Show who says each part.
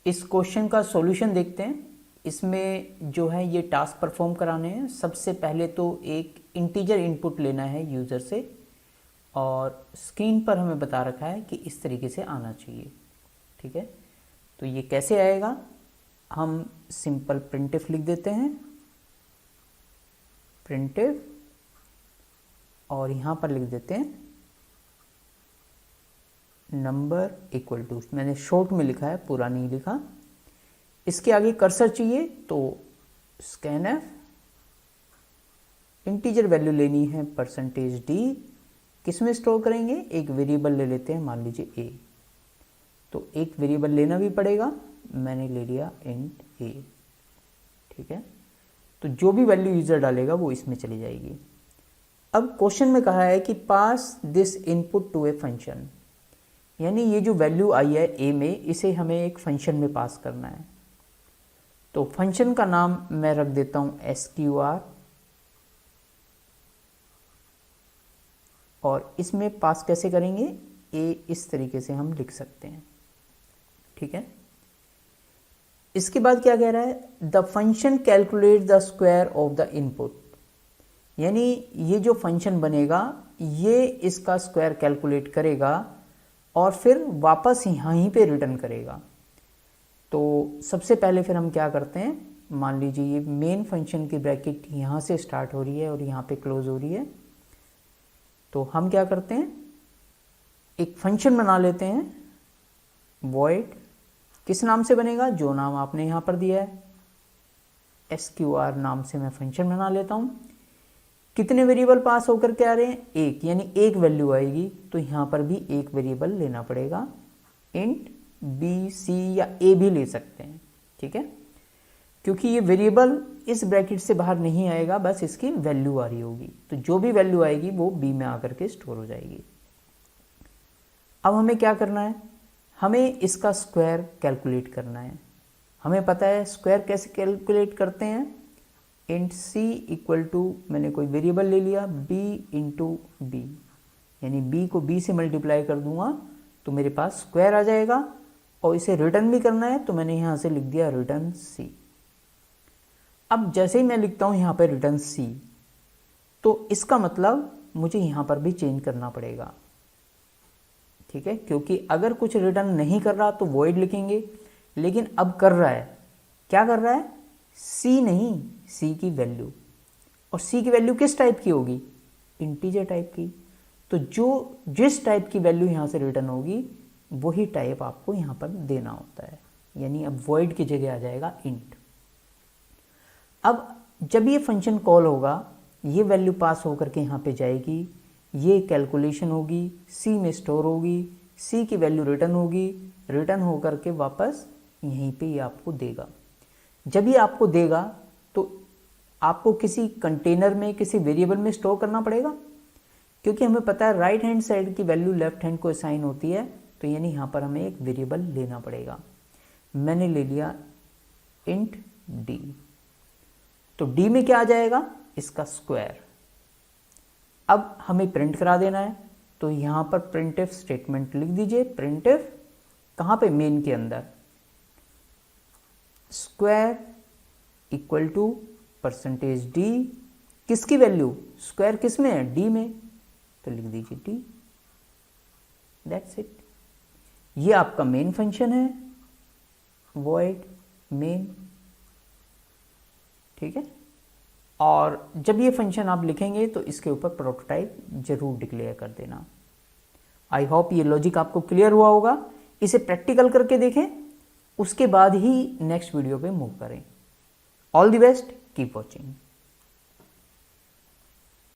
Speaker 1: इस क्वेश्चन का सॉल्यूशन देखते हैं। इसमें जो है ये टास्क परफॉर्म कराने हैं। सबसे पहले तो एक इंटीजर इनपुट लेना है यूज़र से, और स्क्रीन पर हमें बता रखा है कि इस तरीके से आना चाहिए। ठीक है, तो ये कैसे आएगा, हम सिंपल प्रिंटफ लिख देते हैं, प्रिंटफ, और यहाँ पर लिख देते हैं नंबर इक्वल टू, मैंने शॉर्ट में लिखा है, पूरा नहीं लिखा। इसके आगे कर्सर चाहिए तो स्कैनफ, इंटीजर वैल्यू लेनी है %d, किस में स्टोर करेंगे, एक वेरिएबल ले लेते हैं, मान लीजिए a। तो एक वेरिएबल लेना भी पड़ेगा, मैंने ले लिया इंट a। ठीक है, तो जो भी वैल्यू यूजर डालेगा वो इसमें चली जाएगी। अब क्वेश्चन में कहा है कि pass this input to a function, यानी ये जो वैल्यू आई है a में, इसे हमें एक फंक्शन में पास करना है। तो फंक्शन का नाम मैं रख देता हूं sqr, और इसमें पास कैसे करेंगे, a इस तरीके से हम लिख सकते हैं। ठीक है, इसके बाद क्या कह रहा है, the function calculate the square of the input, यानी ये जो फंक्शन बनेगा ये इसका स्क्वायर कैलकुलेट करेगा और फिर वापस यहीं पे रिटर्न करेगा। तो सबसे पहले फिर हम क्या करते हैं, मान लीजिए ये मेन फंक्शन की ब्रैकेट यहाँ से स्टार्ट हो रही है और यहाँ पे क्लोज हो रही है, तो हम क्या करते हैं, एक फंक्शन बना लेते हैं, वॉइड, किस नाम से बनेगा, जो नाम आपने यहाँ पर दिया है, sqr नाम से मैं फंक्शन बना लेता हूँ। कितने वेरिएबल पास होकर के आ रहे हैं, एक, यानी एक वैल्यू आएगी, तो यहाँ पर भी एक वेरिएबल लेना पड़ेगा, इंट b c या a भी ले सकते हैं। ठीक है, क्योंकि ये वेरिएबल इस ब्रैकेट से बाहर नहीं आएगा, बस इसकी वैल्यू आ रही होगी, तो जो भी वैल्यू आएगी वो b में आकर के स्टोर हो जाएगी। अब हमें क्या करना है, हमें इसका स्क्वायर कैलकुलेट करना है। हमें पता है स्क्वायर कैसे कैलकुलेट करते हैं, इंट c इक्वल टू, मैंने कोई वेरिएबल ले लिया, b इंटू बी, यानी b को b से मल्टीप्लाई कर दूंगा तो मेरे पास स्क्वायर आ जाएगा, और इसे रिटर्न भी करना है तो मैंने यहाँ से लिख दिया रिटर्न c। अब जैसे ही मैं लिखता हूँ यहाँ पे रिटर्न c, तो इसका मतलब मुझे यहाँ पर भी चेंज करना पड़ेगा। ठीक है, क्योंकि अगर कुछ रिटर्न नहीं कर रहा तो वॉइड लिखेंगे, लेकिन अब कर रहा है, क्या कर रहा है, c नहीं, c की वैल्यू, और c की वैल्यू किस टाइप की होगी, इंटीजर टाइप की। तो जिस टाइप की वैल्यू यहाँ से रिटर्न होगी वही टाइप आपको यहाँ पर देना होता है, यानी अब वॉइड की जगह आ जाएगा इंट। अब जब ये फंक्शन कॉल होगा, ये वैल्यू पास होकर के यहाँ पे जाएगी, ये कैलकुलेशन होगी, c में स्टोर होगी, c की वैल्यू रिटर्न होगी, रिटर्न होकर के वापस यहीं पे ये आपको देगा। जब ये आपको देगा तो आपको किसी कंटेनर में, किसी वेरिएबल में स्टोर करना पड़ेगा, क्योंकि हमें पता है राइट हैंड साइड की वैल्यू लेफ्ट हैंड को असाइन होती है, तो यानी यहाँ पर हमें एक वेरिएबल लेना पड़ेगा। मैंने ले लिया इंट d, तो d में क्या आ जाएगा, इसका स्क्वायर। अब हमें प्रिंट करा देना है, तो यहाँ पर प्रिंटफ स्टेटमेंट लिख दीजिए, प्रिंटफ कहाँ पे, मेन के अंदर, स्क्वायर इक्वल टू %d, किसकी वैल्यू, स्क्वायर किस में है, d में, तो लिख दीजिए d, दैट्स इट। ये आपका मेन फंक्शन है, वॉइड मेन। ठीक है, और जब ये फंक्शन आप लिखेंगे तो इसके ऊपर प्रोटोटाइप जरूर डिक्लेयर कर देना। आई होप ये लॉजिक आपको क्लियर हुआ होगा। इसे प्रैक्टिकल करके देखें, उसके बाद ही नेक्स्ट वीडियो पे मूव करें। All the best, keep watching.